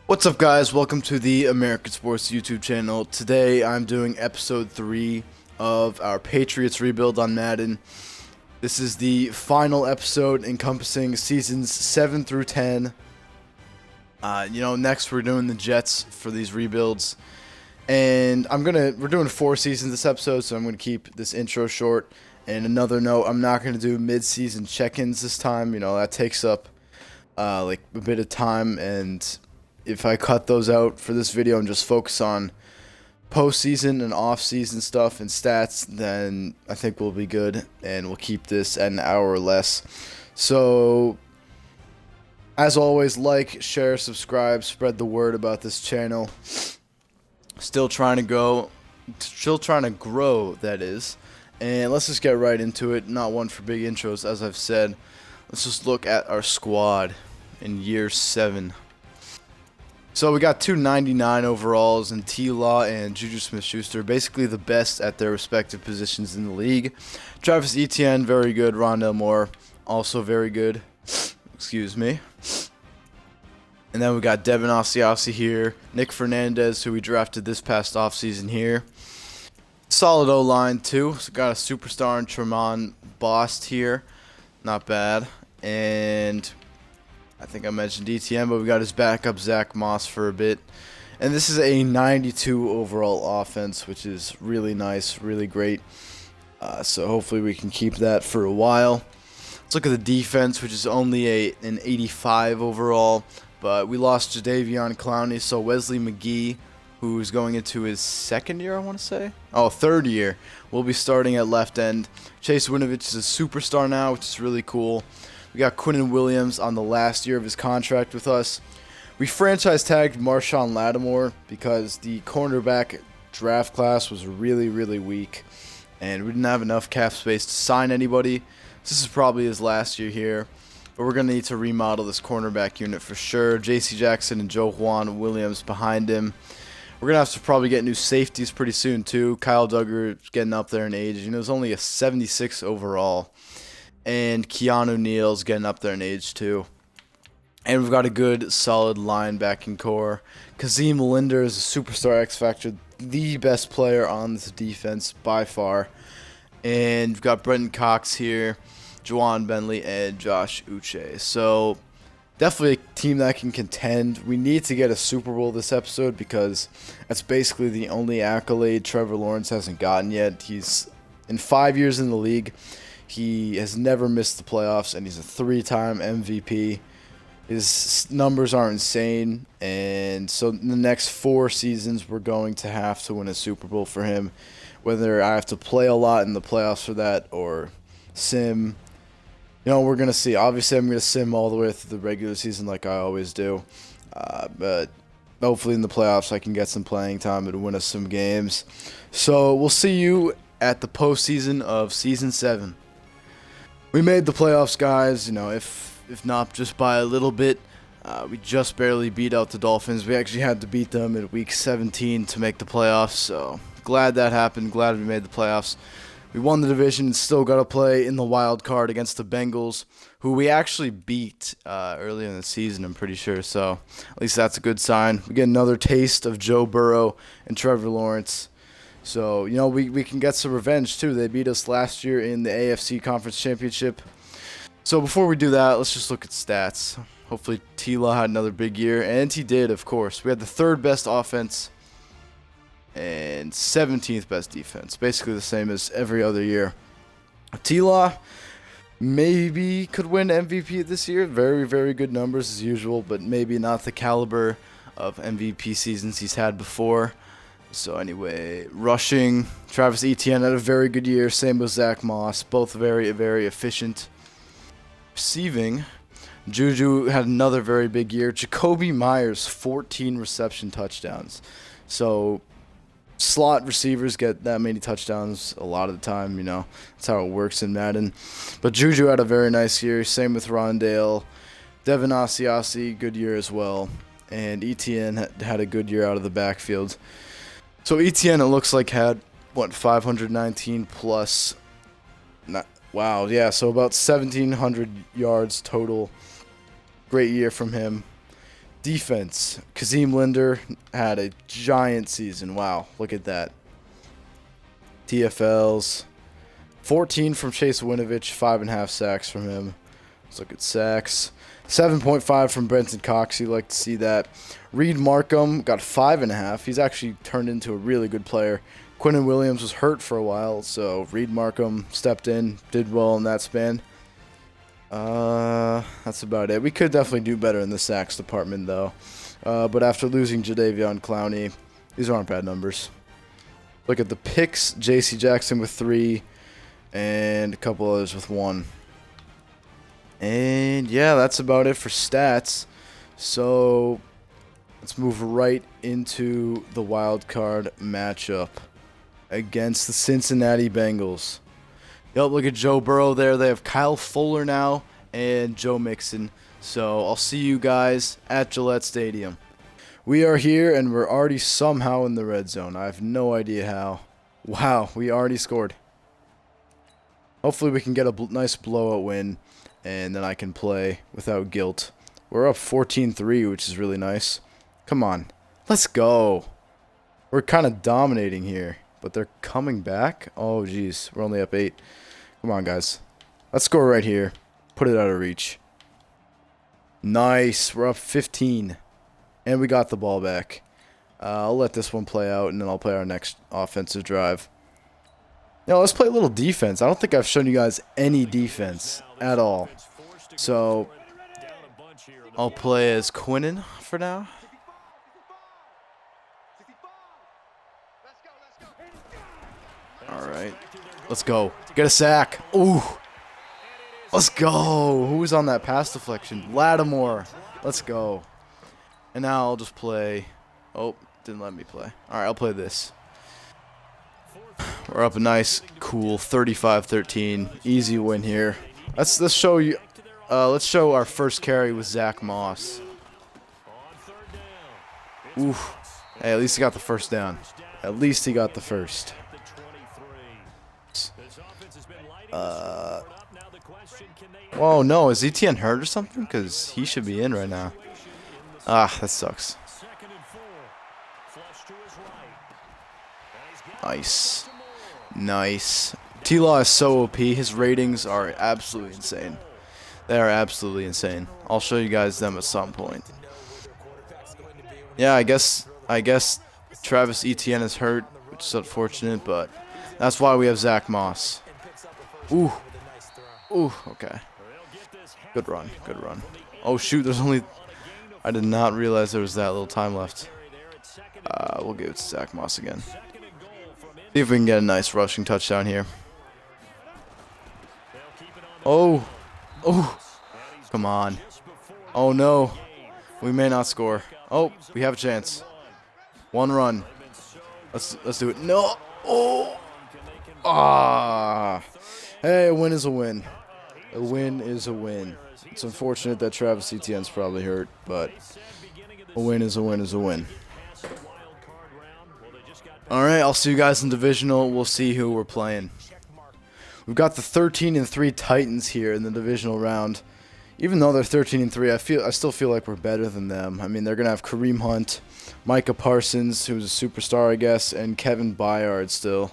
What's up, guys? Welcome to the American Sports YouTube channel. Today I'm doing episode 3 of our Patriots rebuild on Madden. This is the final episode encompassing seasons 7 through 10. Next we're doing the Jets for these rebuilds. And we're doing 4 seasons this episode, so I'm going to keep this intro short. And another note, I'm not going to do mid-season check-ins this time. That takes up like a bit of time, and if I cut those out for this video and just focus on postseason and off-season stuff and stats, then I think we'll be good, and we'll keep this at an hour or less. So, as always, like, share, subscribe, spread the word about this channel. Still trying to grow, that is. And let's just get right into it. Not one for big intros, as I've said. Let's just look at our squad in year 7. So we got 299 overalls in TLaw and JuJu Smith-Schuster, basically the best at their respective positions in the league. Travis Etienne, very good. Rondell Moore, also very good. Excuse me. And then we got Devin Asiasi here. Nick Fernandez, who we drafted this past offseason here. Solid O-line, too. So got a superstar in Tremont Bost here. Not bad. And I think I mentioned ETN, but we got his backup, Zach Moss, for a bit. And this is a 92 overall offense, which is really nice, really great. So hopefully we can keep that for a while. Let's look at the defense, which is only an 85 overall. But we lost Jadeveon Clowney, so Wesley McGee, who's going into his second year, I want to say? Oh, third year. Will be starting at left end. Chase Winovich is a superstar now, which is really cool. We got Quinnen Williams on the last year of his contract with us. We franchise tagged Marshawn Lattimore because the cornerback draft class was really, really weak, and we didn't have enough cap space to sign anybody. This is probably his last year here, but we're going to need to remodel this cornerback unit for sure. J.C. Jackson and Joe Juan Williams behind him. We're going to have to probably get new safeties pretty soon too. Kyle Duggar is getting up there in age. He's only a 76 overall. And Keanu Neal's getting up there in age too. And we've got a good, solid linebacking core. Kazim Linder is a superstar X-Factor, the best player on this defense by far. And we've got Brenton Cox here, Juwan Bentley, and Josh Uche. So, definitely a team that can contend. We need to get a Super Bowl this episode because that's basically the only accolade Trevor Lawrence hasn't gotten yet. He's in 5 years in the league. He has never missed the playoffs, and he's a 3-time MVP. His numbers are insane, and so in the next 4 seasons, we're going to have to win a Super Bowl for him. Whether I have to play a lot in the playoffs for that or sim, we're going to see. Obviously, I'm going to sim all the way through the regular season like I always do. But hopefully in the playoffs, I can get some playing time and win us some games. So we'll see you at the postseason of Season 7. We made the playoffs, guys, if not just by a little bit. We just barely beat out the Dolphins. We actually had to beat them in Week 17 to make the playoffs, so glad that happened. Glad we made the playoffs. We won the division and still got to play in the wild card against the Bengals, who we actually beat earlier in the season, I'm pretty sure, so at least that's a good sign. We get another taste of Joe Burrow and Trevor Lawrence. So, we can get some revenge, too. They beat us last year in the AFC Conference Championship. So, before we do that, let's just look at stats. Hopefully, TLaw had another big year, and he did, of course. We had the 3rd best offense and 17th best defense. Basically the same as every other year. TLaw maybe could win MVP this year. Very, very good numbers as usual, but maybe not the caliber of MVP seasons he's had before. So anyway, rushing, Travis Etienne had a very good year, same with Zach Moss, both very, very efficient. Receiving, JuJu had another very big year. Jacoby Myers, 14 reception touchdowns. So slot receivers get that many touchdowns a lot of the time, That's how it works in Madden. But JuJu had a very nice year, same with Rondale. Devin Asiasi, good year as well. And Etienne had a good year out of the backfield. So Etienne, it looks like, had, 519 plus. Wow, yeah, so about 1,700 yards total. Great year from him. Defense. Kazim Linder had a giant season. Wow, look at that. TFLs. 14 from Chase Winovich, 5.5 sacks from him. Let's look at sacks. 7.5 from Brenton Cox. You like to see that. Reed Markham got 5.5. He's actually turned into a really good player. Quinnen Williams was hurt for a while, so Reed Markham stepped in, did well in that span. That's about it. We could definitely do better in the sacks department, though. But after losing Jadeveon Clowney, these aren't bad numbers. Look at the picks. J.C. Jackson with 3, and a couple others with 1. And yeah, that's about it for stats. So let's move right into the wild card matchup against the Cincinnati Bengals. Yep, look at Joe Burrow there. They have Kyle Fuller now and Joe Mixon. So I'll see you guys at Gillette Stadium. We are here, and we're already somehow in the red zone. I have no idea how. Wow, we already scored. Hopefully we can get a nice blowout win, and then I can play without guilt. We're up 14-3, which is really nice. Come on. Let's go. We're kind of dominating here, but they're coming back. Oh, jeez. We're only up 8. Come on, guys. Let's score right here. Put it out of reach. Nice. We're up 15. And we got the ball back. I'll let this one play out, and then I'll play our next offensive drive. Now, let's play a little defense. I don't think I've shown you guys any defense at all. So, I'll play as Quinnen for now. All right. Let's go. Get a sack. Ooh. Let's go. Who's on that pass deflection? Lattimore. Let's go. And now I'll just play. Oh, didn't let me play. All right, I'll play this. We're up a nice, cool 35-13. Easy win here. Let's show you. Let's show our first carry with Zach Moss. Oof. Hey, at least he got the first down. At least he got the first. Whoa, no, is ETN hurt or something? Because he should be in right now. Ah, that sucks. Nice. Nice. TLaw is so OP. His ratings are absolutely insane. They are absolutely insane. I'll show you guys them at some point. Yeah, I guess Travis Etienne is hurt, which is unfortunate, but that's why we have Zach Moss. Ooh. Ooh, okay. Good run, good run. Oh, shoot, there's only... I did not realize there was that little time left. We'll give it to Zach Moss again. See if we can get a nice rushing touchdown here. Oh. Oh. Come on. Oh, no. We may not score. Oh, we have a chance. One run. Let's do it. No. Oh. Ah. Hey, a win is a win. A win is a win. It's unfortunate that Travis Etienne's probably hurt, but a win is a win is a win. All right, I'll see you guys in Divisional. We'll see who we're playing. We've got the 13-3 Titans here in the Divisional round. Even though they're 13-3, I still feel like we're better than them. I mean, they're gonna have Kareem Hunt, Micah Parsons, who's a superstar, I guess, and Kevin Byard still.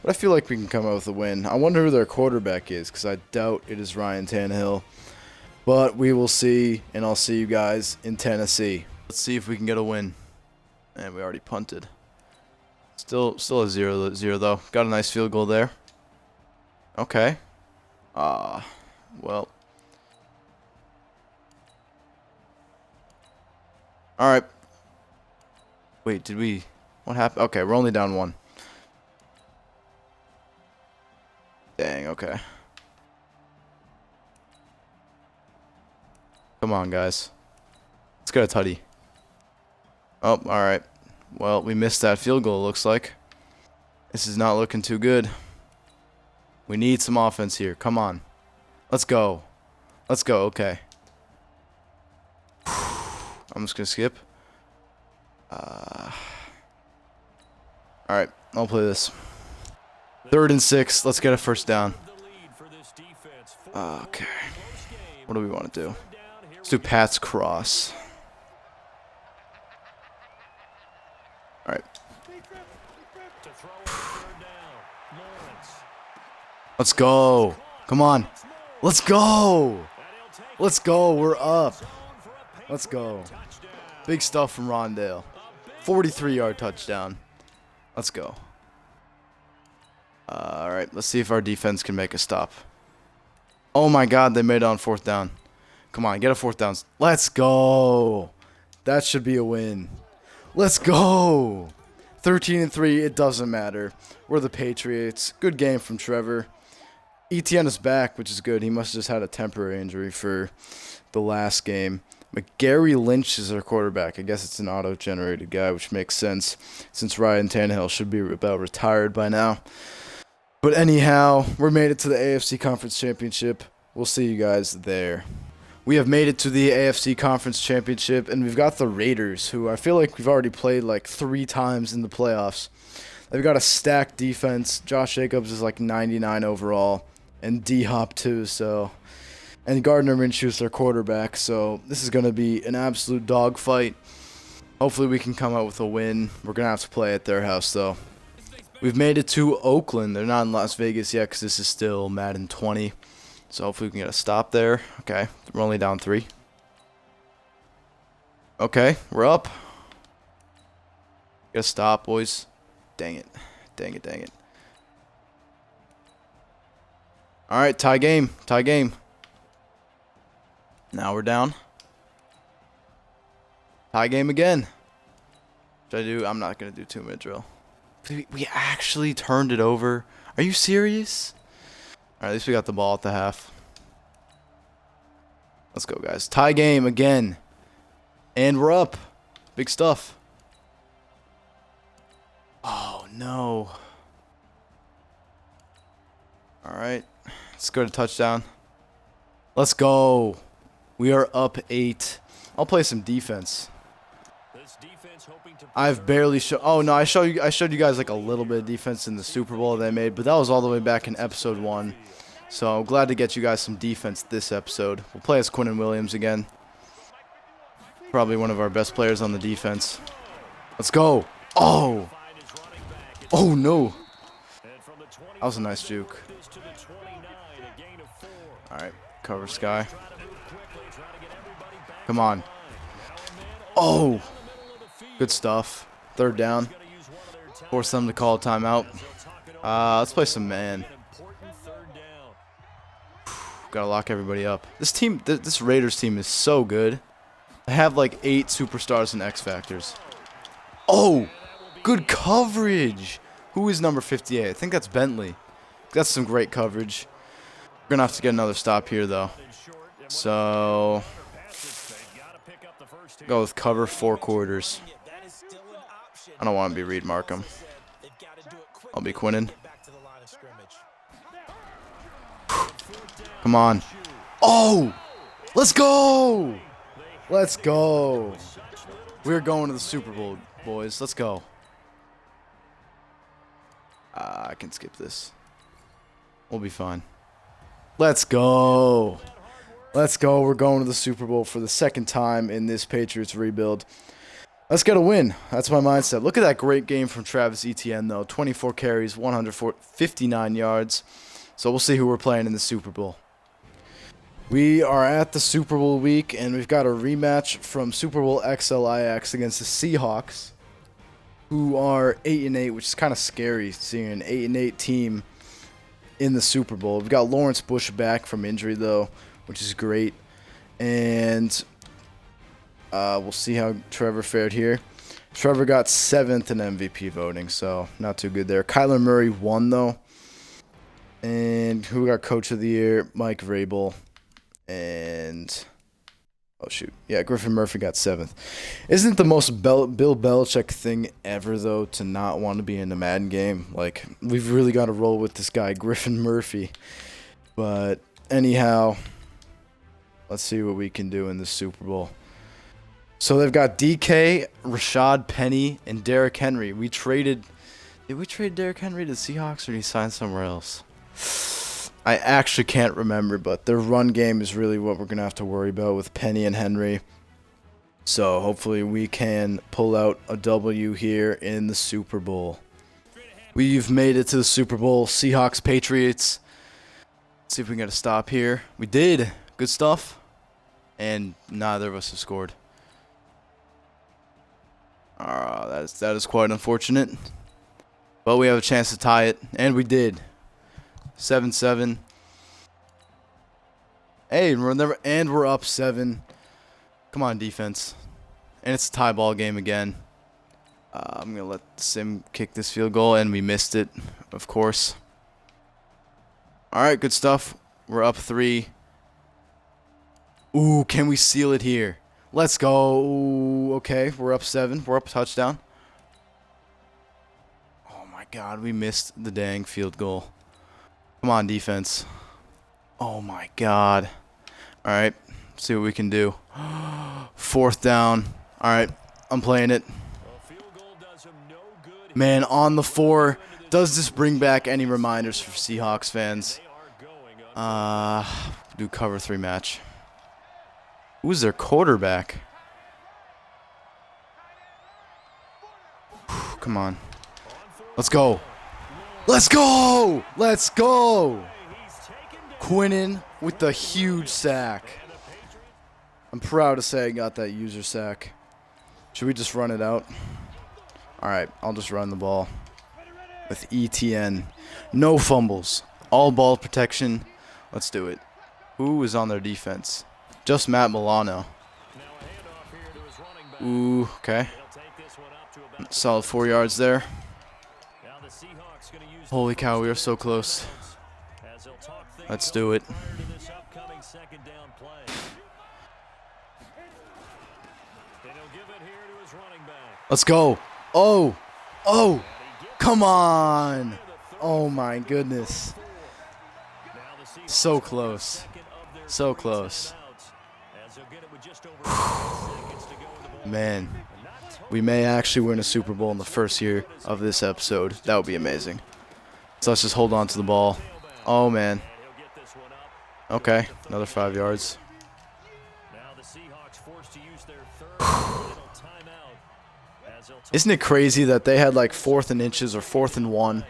But I feel like we can come out with a win. I wonder who their quarterback is, because I doubt it is Ryan Tannehill. But we will see, and I'll see you guys in Tennessee. Let's see if we can get a win. And we already punted. Still a 0-0 though. Got a nice field goal there. Okay. Well. Alright. Wait, did we... What happened? Okay, we're only down 1. Dang, okay. Come on, guys. Let's get a tutty. Oh, alright. Well, we missed that field goal, looks like. This is not looking too good. We need some offense here. Come on. Let's go. Let's go, okay. I'm just going to skip. Alright, I'll play this. 3rd and 6. Let's get a first down. Okay. What do we want to do? Let's do Pat's cross. All right. Let's go. Come on. Let's go. Let's go. We're up. Let's go. Big stuff from Rondale. 43-yard touchdown. Let's go. All right. Let's see if our defense can make a stop. Oh, my God. They made it on 4th down. Come on. Get a 4th down. Let's go. That should be a win. Let's go. 13-3. It doesn't matter. We're the Patriots. Good game from Trevor. ETN is back, which is good. He must have just had a temporary injury for the last game. But Gary Lynch is our quarterback. I guess it's an auto-generated guy, which makes sense since Ryan Tannehill should be about retired by now. But anyhow, we're made it to the AFC Conference Championship. We'll see you guys there. We have made it to the AFC Conference Championship, and we've got the Raiders, who I feel like we've already played like 3 times in the playoffs. They've got a stacked defense. Josh Jacobs is like 99 overall. And D-Hop too, so. And Gardner Minshew's their quarterback, so this is going to be an absolute dogfight. Hopefully we can come out with a win. We're going to have to play at their house, though. We've made it to Oakland. They're not in Las Vegas yet because this is still Madden 20. So hopefully we can get a stop there. Okay, we're only down 3. Okay, we're up. Get a stop, boys. Dang it. Dang it, dang it. All right, tie game. Tie game. Now we're down. Tie game again. Should I do? I'm not going to do 2-minute drill. We actually turned it over. Are you serious? All right, at least we got the ball at the half. Let's go, guys. Tie game again. And we're up. Big stuff. Oh, no. All right. Let's go to touchdown. Let's go. We are up 8. I'll play some defense. I've barely shown. Oh no, I showed you guys like a little bit of defense in the Super Bowl they made, but that was all the way back in episode 1. So I'm glad to get you guys some defense this episode. We'll play as Quinnen Williams again. Probably one of our best players on the defense. Let's go. Oh. Oh no. That was a nice juke. All right, cover Sky. Come on. Oh. Good stuff. 3rd down. Force them to call a timeout. Let's play some man. Gotta lock everybody up. This team, this Raiders team is so good. They have like 8 superstars and X Factors. Oh, good coverage. Who is number 58? I think that's Bentley. That's some great coverage. We're gonna have to get another stop here though. So go with cover 4 quarters. I don't want to be Reed Markham. I'll be Quinnen. Come on. Oh! Let's go! Let's go. We're going to the Super Bowl, boys. Let's go. I can skip this. We'll be fine. Let's go. Let's go. We're going to the Super Bowl for the 2nd time in this Patriots rebuild. Let's get a win. That's my mindset. Look at that great game from Travis Etienne, though. 24 carries, 159 yards. So we'll see who we're playing in the Super Bowl. We are at the Super Bowl week, and we've got a rematch from Super Bowl XLIX against the Seahawks, who are 8-8, which is kind of scary seeing an 8-8 team in the Super Bowl. We've got Lawrence Bush back from injury, though, which is great. And we'll see how Trevor fared here. Trevor got 7th in MVP voting, so not too good there. Kyler Murray won, though. And who got Coach of the Year? Mike Vrabel. And, oh, shoot. Yeah, Griffin Murphy got 7th. Isn't it the most Bill Belichick thing ever, though, to not want to be in the Madden game? Like, we've really got to roll with this guy, Griffin Murphy. But, anyhow, let's see what we can do in the Super Bowl. So they've got DK, Rashad Penny, and Derrick Henry. Did we trade Derrick Henry to the Seahawks, or did he sign somewhere else? I actually can't remember, but their run game is really what we're going to have to worry about with Penny and Henry. So hopefully we can pull out a W here in the Super Bowl. We've made it to the Super Bowl. Seahawks, Patriots. Let's see if we can get a stop here. We did. Good stuff. And neither of us have scored. That is quite unfortunate. But we have a chance to tie it. And we did. 7-7. Hey, we're up 7. Come on, defense. And it's a tie ball game again. I'm going to let Sim kick this field goal, and we missed it, of course. All right, good stuff. We're up 3. Ooh, can we seal it here? Let's go. Ooh, okay, we're up 7. We're up a touchdown. Oh, my God, we missed the dang field goal. Come on, defense. Oh, my God. All right, see what we can do. 4th down. All right, I'm playing it. Man, on the 4. Does this bring back any reminders for Seahawks fans? Do cover 3 match. Who's their quarterback? Come on. Let's go. Let's go! Let's go! Quinnen with the huge sack. I'm proud to say I got that user sack. Should we just run it out? Alright, I'll just run the ball with ETN. No fumbles. All ball protection. Let's do it. Who is on their defense? Just Matt Milano. Ooh, okay. Solid 4 yards there. Holy cow, we are so close. Let's do it. Let's go. Oh, oh, come on. Oh, my goodness. So close. So close. Man, we may actually win a Super Bowl in the first year of this episode. That would be amazing. So let's just hold on to the ball. Oh, man. Okay, another 5 yards. Isn't it crazy that they had like 4th and inches or 4th and 1,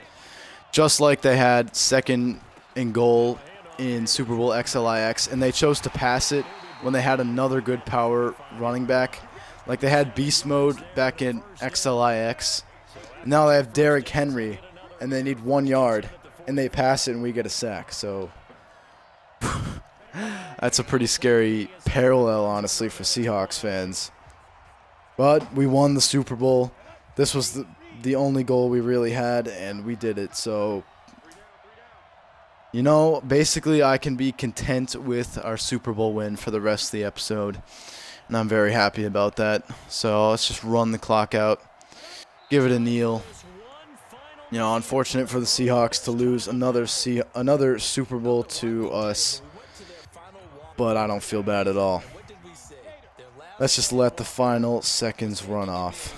just like they had 2nd and goal in Super Bowl XLIX, and they chose to pass it when they had another good power running back. Like they had beast mode back in XLIX. Now they have Derrick Henry, and they need 1 yard, and they pass it, and we get a sack. So that's a pretty scary parallel, honestly, for Seahawks fans. But we won the Super Bowl. This was the only goal we really had, and we did it. So, you know, basically I can be content with our Super Bowl win for the rest of the episode. And I'm very happy about that. So let's just run the clock out. Give it a kneel. You know, unfortunate for the Seahawks to lose another Super Bowl to us. But I don't feel bad at all. Let's just let the final seconds run off.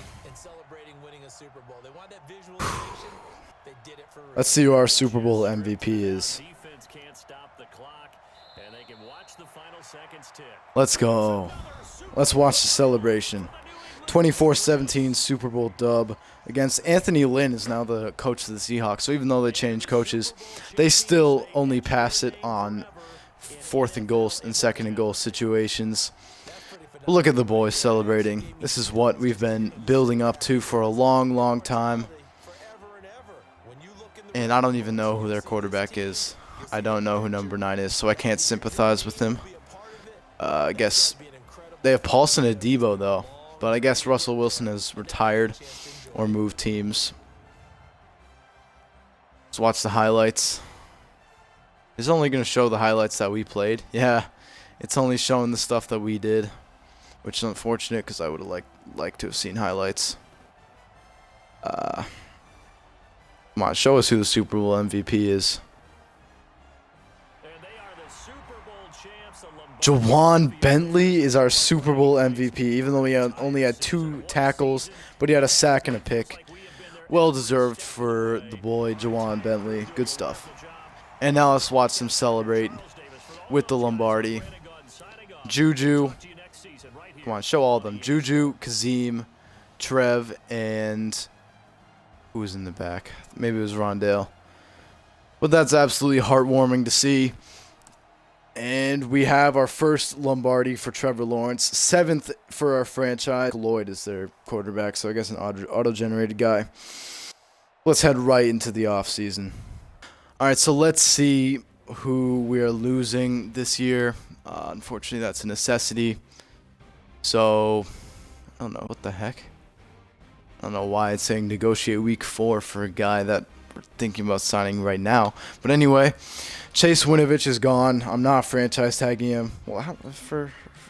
Let's see who our Super Bowl MVP is. Let's go. Let's watch the celebration. 24-17 Super Bowl dub against Anthony Lynn is now the coach of the Seahawks. So even though they changed coaches, they still only pass it on 4th and goal and 2nd and goal situations. Look at the boys celebrating. This is what we've been building up to for a long, long time. And I don't even know who their quarterback is. I don't know who number 9 is, so I can't sympathize with him. I guess they have Paulson and Debo, though. But I guess Russell Wilson has retired or moved teams. Let's watch the highlights. It's only going to show the highlights that we played. Yeah, it's only showing the stuff that we did, which is unfortunate because I would have liked to have seen highlights. Come on, show us who the Super Bowl MVP is. Jawan Bentley is our Super Bowl MVP, even though he only had 2 tackles, but he had a sack and a pick. Well deserved for the boy, Jawan Bentley. Good stuff. And now let's watch them celebrate with the Lombardi. JuJu Come on, show all of them. JuJu, Kazim, Trev, and who was in the back? Maybe it was Rondale. But that's absolutely heartwarming to see. And we have our first Lombardi for Trevor Lawrence. 7th for our franchise. Lloyd is their quarterback, so I guess an auto-generated guy. Let's head right into the offseason. All right, so let's see who we are losing this year. Unfortunately, that's a necessity. So, I don't know. What the heck? I don't know why it's saying negotiate week 4 for a guy that we're thinking about signing right now. But anyway, Chase Winovich is gone. I'm not franchise tagging him. Well, let's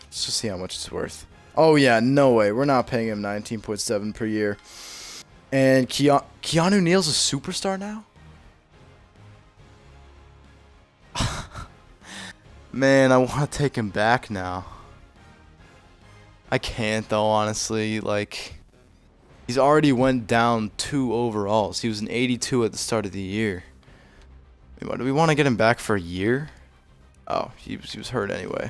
just see how much it's worth. Oh, yeah, no way. We're not paying him $19.7 per year. And Keanu Neal's a superstar now? Man, I want to take him back now. I can't, though, honestly. Like, he's already went down 2 overalls. He was an 82 at the start of the year. Do we want to get him back for a year? Oh, he was hurt anyway.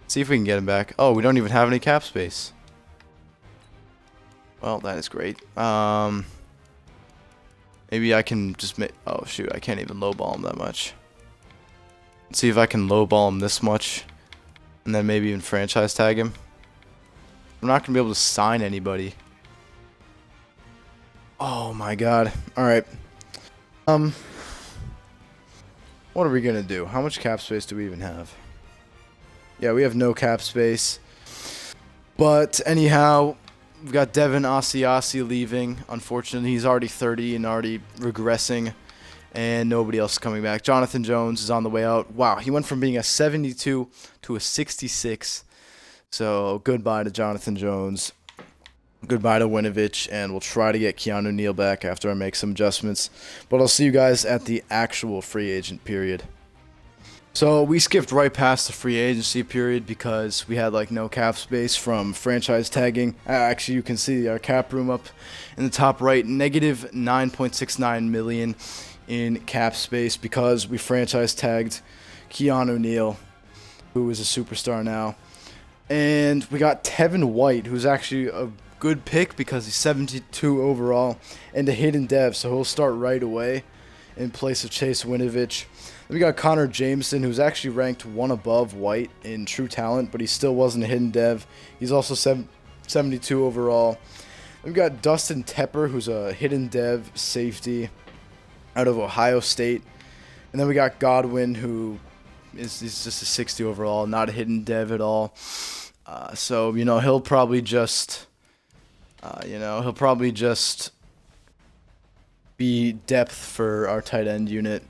See if we can get him back. Oh, we don't even have any cap space. Well, that is great. Maybe I can just make... Oh, shoot. I can't even lowball him that much. Let's see if I can lowball him this much. And then maybe even franchise tag him. I'm not going to be able to sign anybody. Oh, my God. All right. What are we going to do? How much cap space do we even have? Yeah, we have no cap space. But anyhow, we've got Devin Asiasi leaving. Unfortunately, he's already 30 and already regressing. And nobody else is coming back. Jonathan Jones is on the way out. Wow, he went from being a 72 to a 66. So goodbye to Jonathan Jones. Goodbye to Winovich. And we'll try to get Keanu Neal back after I make some adjustments. But I'll see you guys at the actual free agent period. So we skipped right past the free agency period because we had like no cap space from franchise tagging. Actually, you can see our cap room up in the top right, negative $9.69 million in cap space because we franchise tagged Keanu Neal, who is a superstar now. And we got Tevin White, who's actually a good pick because he's 72 overall and a hidden dev, so he'll start right away in place of Chase Winovich. Then we got Connor Jameson, who's actually ranked 1 above White in true talent, but he still wasn't a hidden dev. He's also 72 overall. Then we got Dustin Tepper, who's a hidden dev safety out of Ohio State. And then we got Godwin, who is just a 60 overall, not a hidden dev at all. So, he'll probably just, be depth for our tight end unit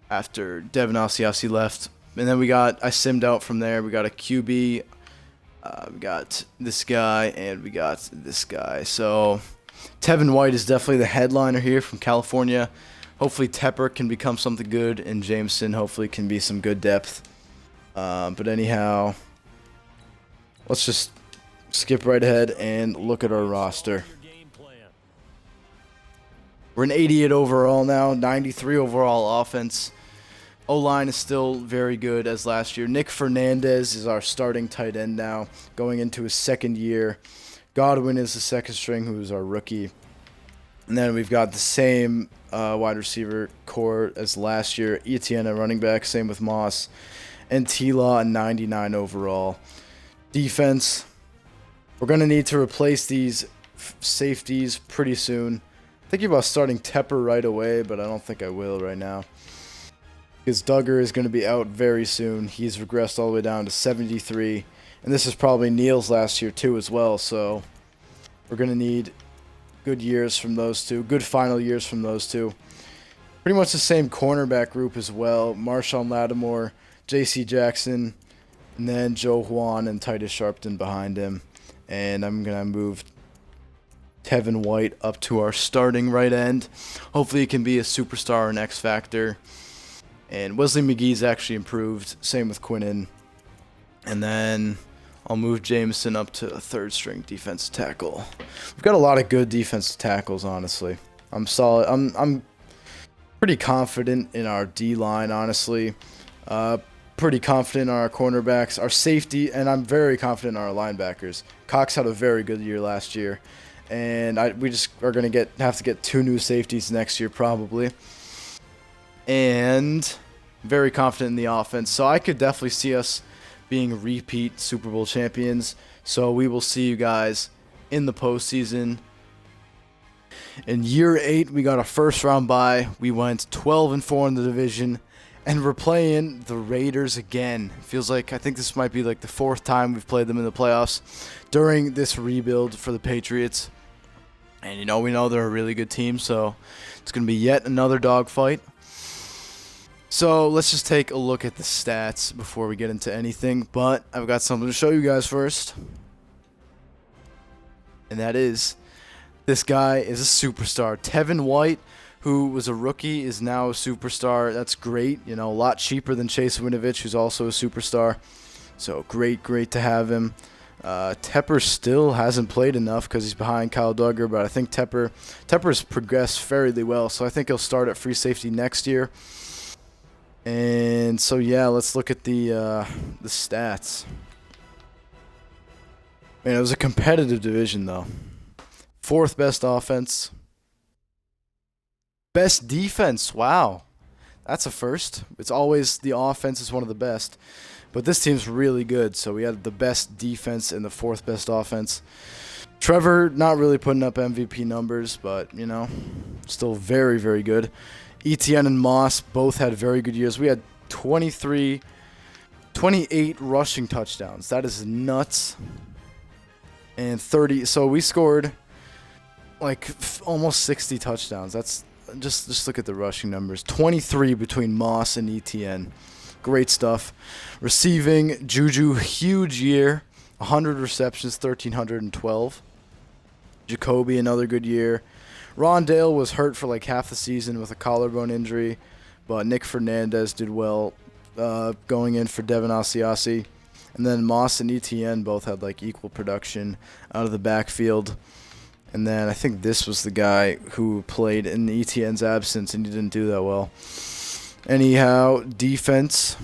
after Devin Asiasi left. And then I simmed out from there. We got a QB, we got this guy, and we got this guy. So Tevin White is definitely the headliner here from California. Hopefully Tepper can become something good, and Jameson hopefully can be some good depth. But anyhow, let's just skip right ahead and look at our roster. We're an 88 overall now, 93 overall offense. O-line is still very good as last year. Nick Fernandez is our starting tight end now, going into his 2nd year. Godwin is the 2nd string, who is our rookie. And then we've got the same wide receiver core as last year. Etienne, a running back, same with Moss. And TLaw, a 99 overall. Defense, we're going to need to replace these safeties pretty soon. Thinking about starting Tepper right away, but I don't think I will right now. Because Duggar is going to be out very soon. He's regressed all the way down to 73. And this is probably Neal's last year too as well. So we're going to need good years from those two. Good final years from those two. Pretty much the same cornerback group as well. Marshawn Lattimore, J.C. Jackson, and then Joe Juan and Titus Sharpton behind him. And I'm going to move Tevin White up to our starting right end. Hopefully he can be a superstar or an X Factor. And Wesley McGee's actually improved. Same with Quinnen. And then I'll move Jameson up to a 3rd string defensive tackle. We've got a lot of good defensive tackles, honestly. I'm solid. I'm pretty confident in our D-line, honestly. pretty confident in our cornerbacks, our safety, and I'm very confident in our linebackers. Cox had a very good year last year, and we just are going to have to get 2 new safeties next year probably. And very confident in the offense, so I could definitely see us being repeat Super Bowl champions. So we will see you guys in the postseason. In year 8, we got a first-round bye. We went 12-4 in the division, and we're playing the Raiders again. It feels like, I think this might be like the 4th time we've played them in the playoffs during this rebuild for the Patriots. And we know they're a really good team, so it's going to be yet another dogfight. So let's just take a look at the stats before we get into anything. But I've got something to show you guys first, and that is, this guy is a superstar. Tevin White, who was a rookie, is now a superstar. That's great. A lot cheaper than Chase Winovich, who's also a superstar. So great to have him. Tepper still hasn't played enough because he's behind Kyle Duggar, but I think Tepper's progressed fairly well. So I think he'll start at free safety next year. And so yeah, let's look at the stats. Man, it was a competitive division though. 4th best offense. Best defense. Wow. That's a first. It's always the offense is one of the best. But this team's really good. So we had the best defense and the 4th best offense. Trevor not really putting up MVP numbers, but, still very, very good. Etienne and Moss both had very good years. We had 28 rushing touchdowns. That is nuts. And 30. So we scored like almost 60 touchdowns. That's just look at the rushing numbers. 23 between Moss and Etienne. Great stuff. Receiving, JuJu, huge year. 100 receptions, 1,312. Jacoby, another good year. Rondale was hurt for like half the season with a collarbone injury, but Nick Fernandez did well going in for Devin Asiasi. And then Moss and Etienne both had like equal production out of the backfield. And then I think this was the guy who played in Etienne's absence, and he didn't do that well. Anyhow, defense,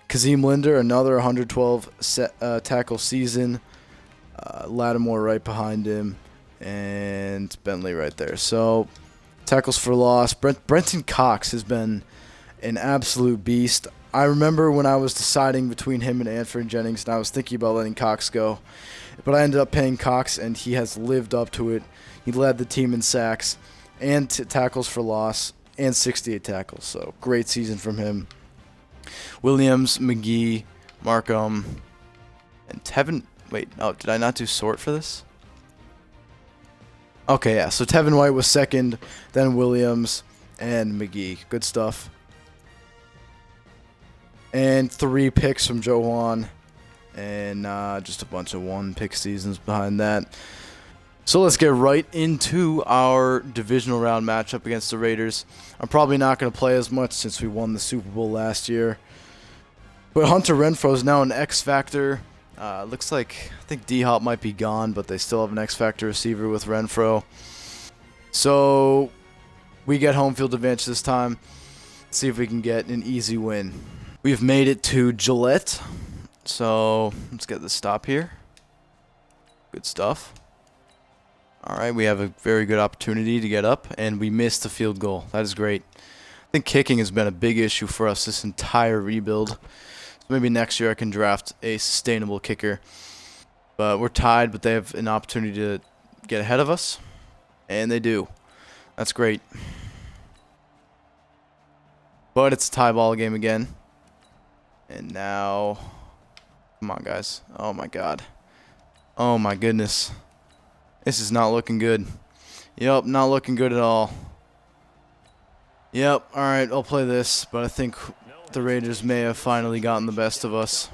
Kazim Linder, another 112 tackle season. Lattimore right behind him, and Bentley right there. So tackles for loss. Brenton Cox has been an absolute beast. I remember when I was deciding between him and Anfernee Jennings, and I was thinking about letting Cox go. But I ended up paying Cox, and he has lived up to it. He led the team in sacks and tackles for loss and 68 tackles. So great season from him. Williams, McGee, Markham, and Tevin. Wait, oh, did I not do sort for this? Okay, yeah. So Tevin White was 2nd, then Williams and McGee. Good stuff. And 3 picks from Joe Juan. And just a bunch of 1-pick seasons behind that. So let's get right into our divisional round matchup against the Raiders. I'm probably not going to play as much since we won the Super Bowl last year. But Hunter Renfrow is now an X Factor. Looks like, I think D-Hop might be gone, but they still have an X Factor receiver with Renfrow. So we get home field advantage this time. Let's see if we can get an easy win. We've made it to Gillette. So let's get the stop here. Good stuff. All right, we have a very good opportunity to get up, and we missed the field goal. That is great. I think kicking has been a big issue for us this entire rebuild. So maybe next year I can draft a sustainable kicker. But we're tied, but they have an opportunity to get ahead of us, and they do. That's great. But it's a tie ball game again. And now, come on, guys. Oh, my God. Oh, my goodness. This is not looking good. Yep, not looking good at all. Yep, all right, I'll play this. But I think the Raiders may have finally gotten the best of us,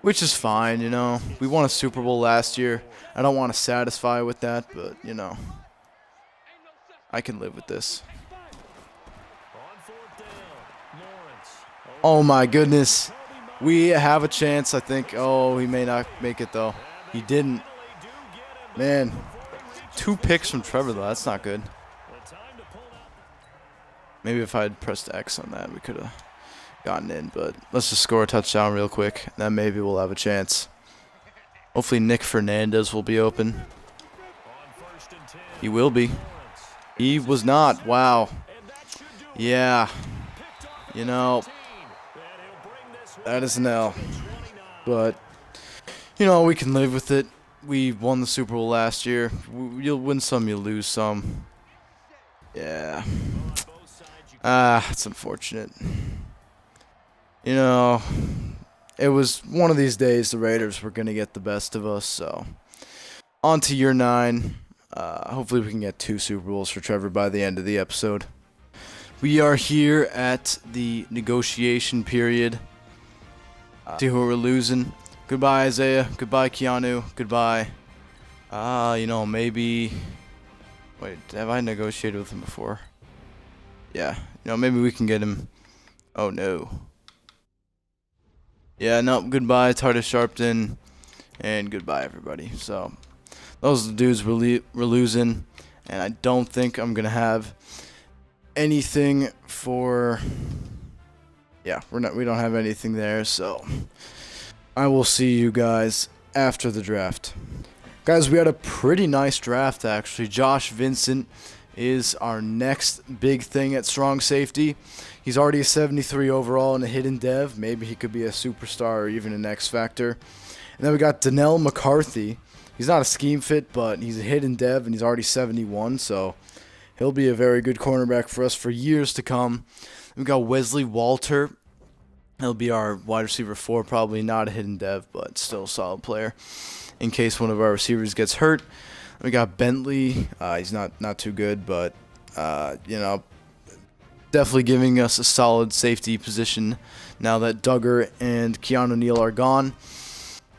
which is fine, you know. We won a Super Bowl last year. I don't want to satisfy with that, but, you know, I can live with this. Oh, my goodness. We have a chance, I think. Oh, he may not make it, though. He didn't. Man, 2 picks from Trevor, though. That's not good. Maybe if I had pressed X on that, we could have gotten in, but let's just score a touchdown real quick. Then maybe we'll have a chance. Hopefully Nick Fernandez will be open. He will be. He was not. Wow. Yeah. You know, that is an L. But, you know, we can live with it. We won the Super Bowl last year. You'll win some, you'll lose some. Yeah. It's unfortunate. You know, it was one of these days the Raiders were going to get the best of us. So, on to year 9. Hopefully we can get 2 Super Bowls for Trevor by the end of the episode. We are here at the negotiation period. See who we're losing. Goodbye, Isaiah. Goodbye, Keanu. Goodbye. You know, maybe... Wait, have I negotiated with him before? Yeah. You know, maybe we can get him... Oh, no. Yeah, no, goodbye, Tardis Sharpton. And goodbye, everybody. So, those are the dudes we're losing. And I don't think I'm going to have anything for... Yeah, we don't have anything there, so... I will see you guys after the draft. Guys, we had a pretty nice draft, actually. Josh Vincent is our next big thing at strong safety. He's already a 73 overall and a hidden dev. Maybe he could be a superstar or even an X Factor. And then we got Donnell McCarthy. He's not a scheme fit, but he's a hidden dev, and he's already 71, so he'll be a very good cornerback for us for years to come. We got Wesley Walter. He'll be our wide receiver 4, probably not a hidden dev, but still a solid player in case one of our receivers gets hurt. We got Bentley. He's not too good, but, you know, definitely giving us a solid safety position now that Duggar and Keanu Neal are gone.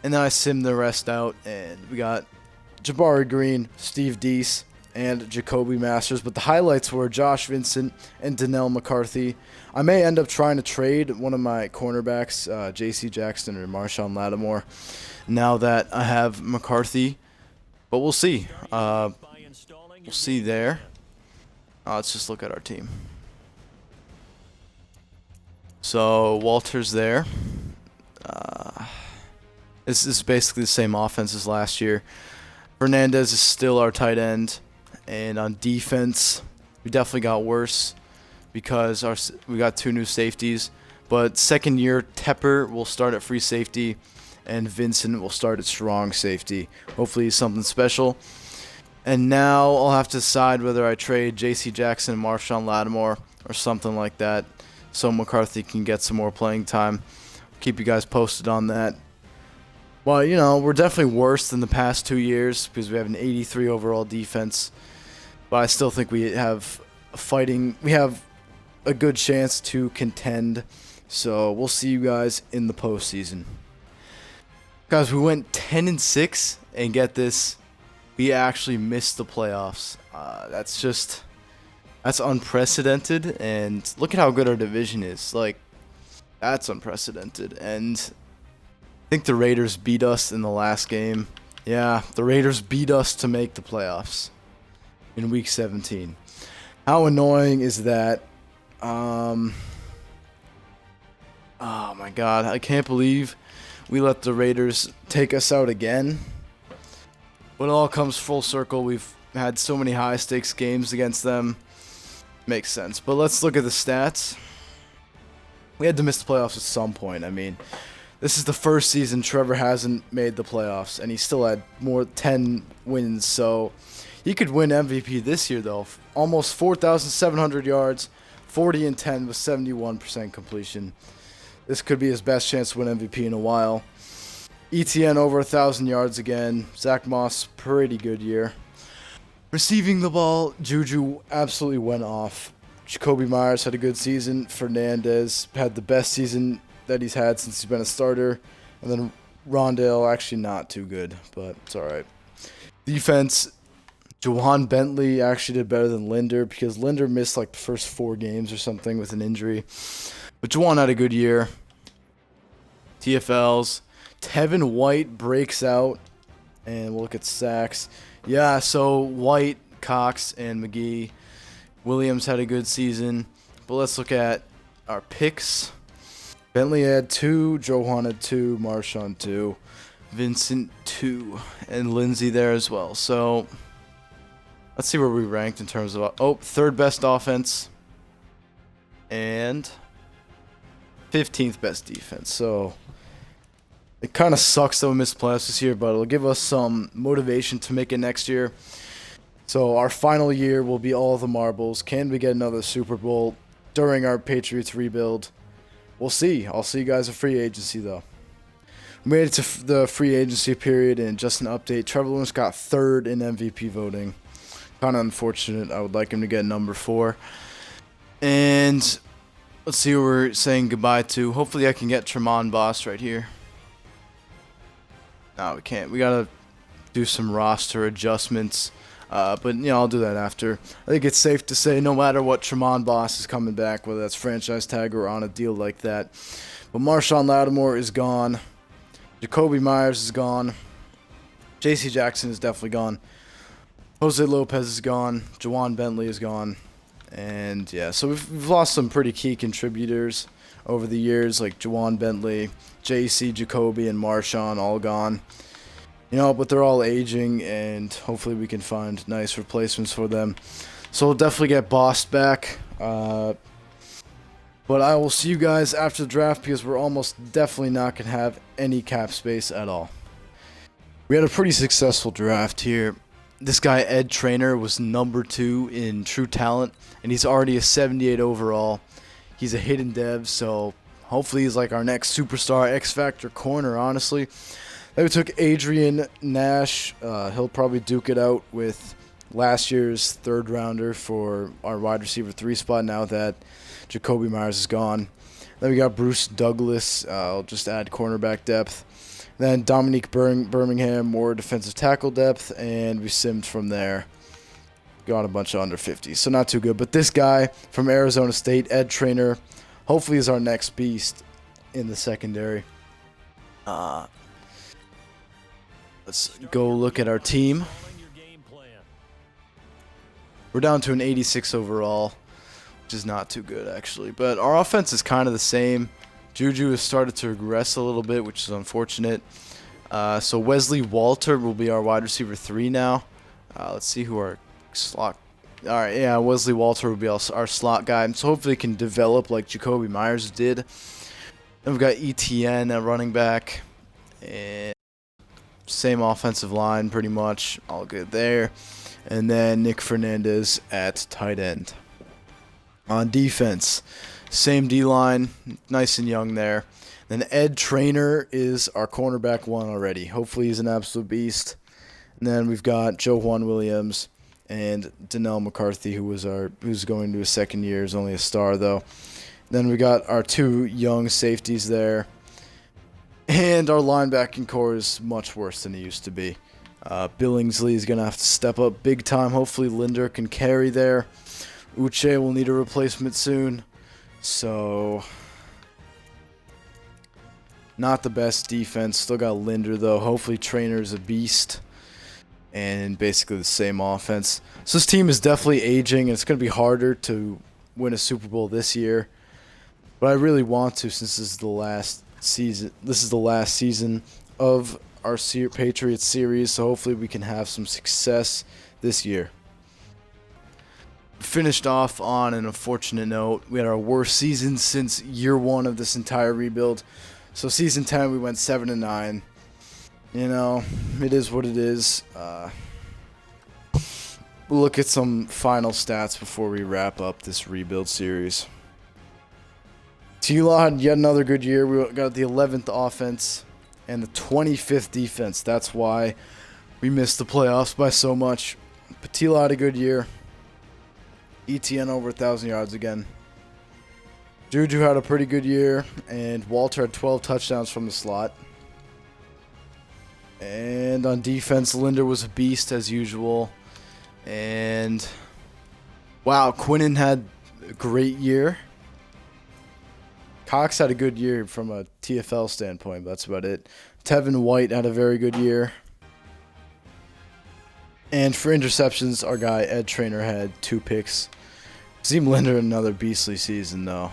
And then I simmed the rest out, and we got Jabari Green, Steve Deese, and Jacoby Masters. But the highlights were Josh Vincent and Donnell McCarthy. I may end up trying to trade one of my cornerbacks, J.C. Jackson or Marshawn Lattimore, now that I have McCarthy. But we'll see. We'll see there. Let's just look at our team. So Walter's there. This is basically the same offense as last year. Fernandez is still our tight end. And on defense, we definitely got worse because we got 2 new safeties. But second year, Tepper will start at free safety, and Vincent will start at strong safety. Hopefully he's something special. And now I'll have to decide whether I trade J.C. Jackson and Marshawn Lattimore or something like that so McCarthy can get some more playing time. Keep you guys posted on that. Well, you know, we're definitely worse than the past 2 years because we have an 83 overall defense. But I still think we have a good chance to contend. So we'll see you guys in the postseason. Guys, we went 10-6, and get this, we actually missed the playoffs. That's unprecedented, and look at how good our division is. Like, that's unprecedented. And I think the Raiders beat us in the last game. Yeah, the Raiders beat us to make the playoffs in Week 17. How annoying is that? Oh my God, I can't believe we let the Raiders take us out again. But it all comes full circle. We've had so many high-stakes games against them. Makes sense. But let's look at the stats. We had to miss the playoffs at some point. I mean, this is the first season Trevor hasn't made the playoffs, and he still had 10 wins. So he could win MVP this year, though. Almost 4,700 yards, 40-10 with 71% completion. This could be his best chance to win MVP in a while. ETN over 1,000 yards again. Zach Moss, pretty good year. Receiving the ball, JuJu absolutely went off. Jacoby Myers had a good season. Fernandez had the best season that he's had since he's been a starter. And then Rondale, actually not too good, but it's all right. Defense, Jawan Bentley actually did better than Linder because Linder missed like the first 4 games or something with an injury. But Jawan had a good year. TFLs. Tevin White breaks out. And we'll look at sacks. Yeah, so White, Cox, and McGee. Williams had a good season. But let's look at our picks. Bentley had 2, Johan had 2, Marshawn 2, Vincent 2, and Lindsey there as well. So let's see where we ranked in terms of third best offense and 15th best defense. So it kind of sucks that we missed playoffs this year, but it'll give us some motivation to make it next year. So our final year will be all the marbles. Can we get another Super Bowl during our Patriots rebuild? We'll see. I'll see you guys at free agency, though. We made it to the free agency period, and just an update. Trevor Lawrence got 3rd in MVP voting. Kind of unfortunate. I would like him to get number 4. And let's see who we're saying goodbye to. Hopefully I can get Tremont Boss right here. No, we can't. We got to do some roster adjustments. But, I'll do that after. I think it's safe to say no matter what, Tremont Boss is coming back, whether that's franchise tag or on a deal like that. But Marshawn Lattimore is gone. Jacoby Myers is gone. J.C. Jackson is definitely gone. Jose Lopez is gone. Juwan Bentley is gone. And, yeah, so we've lost some pretty key contributors over the years, like Juwan Bentley, J.C., Jacoby, and Marshawn, all gone. But they're all aging, and hopefully we can find nice replacements for them. So we'll definitely get Boss back. But I will see you guys after the draft, because we're almost definitely not going to have any cap space at all. We had a pretty successful draft here. This guy, Ed Trainer, was number 2 in true talent, and he's already a 78 overall. He's a hidden dev, so hopefully he's like our next superstar X-Factor corner, honestly. Then we took Adrian Nash. He'll probably duke it out with last year's 3rd rounder for our wide receiver 3 spot now that Jacoby Myers is gone. Then we got Bruce Douglas. I'll just add cornerback depth. Then Dominique Birmingham, more defensive tackle depth, and we simmed from there. Got a bunch of under 50, so not too good. But this guy from Arizona State, Ed Trainer, hopefully is our next beast in the secondary. Let's go look at our team. We're down to an 86 overall, which is not too good, actually. But our offense is kind of the same. JuJu has started to regress a little bit, which is unfortunate. So Wesley Walter will be our wide receiver 3 now. Let's see who our slot... Alright, yeah, Wesley Walter will be our slot guy. So hopefully he can develop like Jacoby Myers did. Then we've got ETN at running back. And same offensive line, pretty much. All good there. And then Nick Fernandez at tight end. On defense, same D-line, nice and young there. Then Ed Trainer is our cornerback 1 already. Hopefully he's an absolute beast. And then we've got Joe Juan Williams and Donnell McCarthy, who's going to his 2nd year, is only a star though. Then we got our 2 young safeties there. And our linebacking core is much worse than it used to be. Billingsley is going to have to step up big time. Hopefully Linder can carry there. Uche will need a replacement soon. So, not the best defense. Still got Linder, though. Hopefully Trainer's a beast. And basically the same offense. So this team is definitely aging, and it's going to be harder to win a Super Bowl this year. But I really want to, since this is the last season. This is the last season of our Patriots series, so hopefully we can have some success this year. Finished off on an unfortunate note. We had our worst season since year 1 of this entire rebuild. So season 10 we went 7-9. It is what it is. We'll look at some final stats before we wrap up this rebuild series. TLaw had yet another good year. We got the 11th offense and the 25th defense. That's why we missed the playoffs by so much. But TLaw had a good year. ETN over 1,000 yards again. JuJu had a pretty good year, and Walter had 12 touchdowns from the slot. And on defense, Linder was a beast as usual. And wow, Quinnen had a great year. Cox had a good year from a TFL standpoint, but that's about it. Tevin White had a very good year. And for interceptions, our guy Ed Trainer had 2 picks. Zim Linder another beastly season though.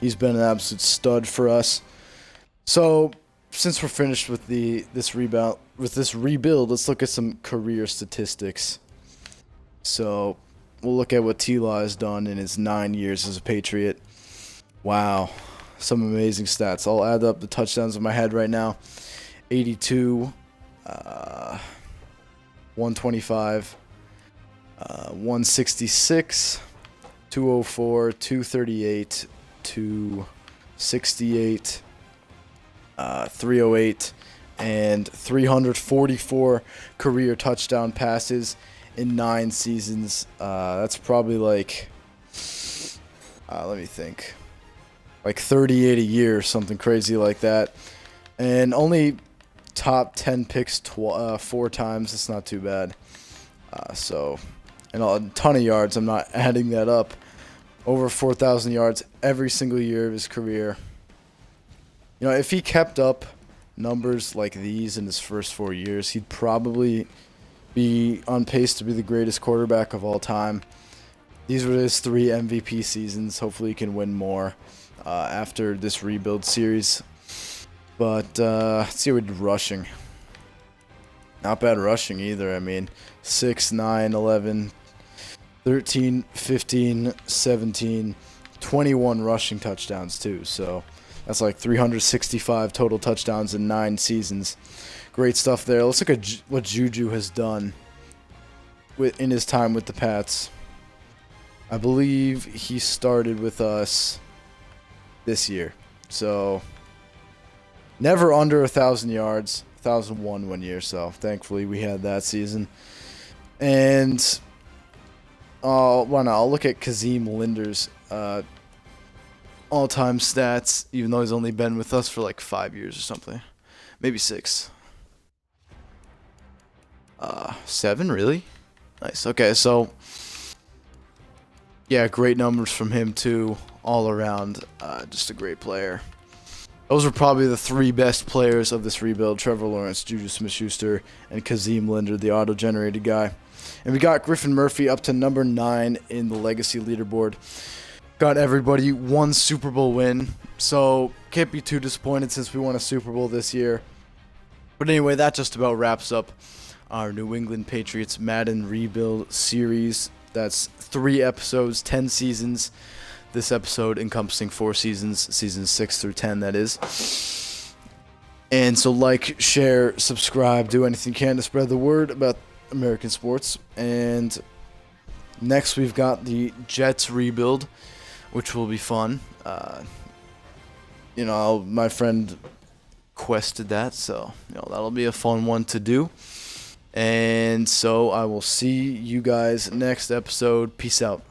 He's been an absolute stud for us. So, since we're finished with this rebuild, let's look at some career statistics. So, we'll look at what TLaw has done in his 9 years as a Patriot. Wow, some amazing stats. I'll add up the touchdowns in my head right now. 82, 125, 166, 204, 238, 268, 308, and 344 career touchdown passes in 9 seasons. That's probably like, let me think, like 38 a year, something crazy like that. And only top 10 picks 4 times. It's not too bad. And a ton of yards. I'm not adding that up. Over 4,000 yards every single year of his career. You know, if he kept up numbers like these in his first 4 years, he'd probably be on pace to be the greatest quarterback of all time. These were his 3 MVP seasons. Hopefully he can win more after this rebuild series. But let's see what we did rushing. Not bad rushing either. I mean, 6, 9, 11, 13, 15, 17, 21 rushing touchdowns too. So that's like 365 total touchdowns in 9 seasons. Great stuff there. Let's look at what JuJu has done in his time with the Pats. I believe he started with us this year. So never under 1,000 yards. 1,001 one year, so thankfully we had that season. And I'll look at Kazim Linder's all-time stats, even though he's only been with us for like 5 years or something, maybe 6. 7, really? Nice. Okay, so yeah, great numbers from him too, all around. Just a great player. Those were probably the 3 best players of this rebuild: Trevor Lawrence, JuJu Smith-Schuster, and Kazim Linder, the auto-generated guy. And we got Griffin Murphy up to number 9 in the legacy leaderboard. Got everybody 1 Super Bowl win, so can't be too disappointed since we won a Super Bowl this year. But anyway, that just about wraps up our New England Patriots Madden rebuild series. That's 3 episodes, 10 seasons. This episode encompassing 4 seasons, seasons 6 through 10, that is. And so like, share, subscribe, do anything you can to spread the word about American sports. And next we've got the Jets rebuild, which will be fun. My friend quested that, so that'll be a fun one to do. And so I will see you guys next episode. Peace out.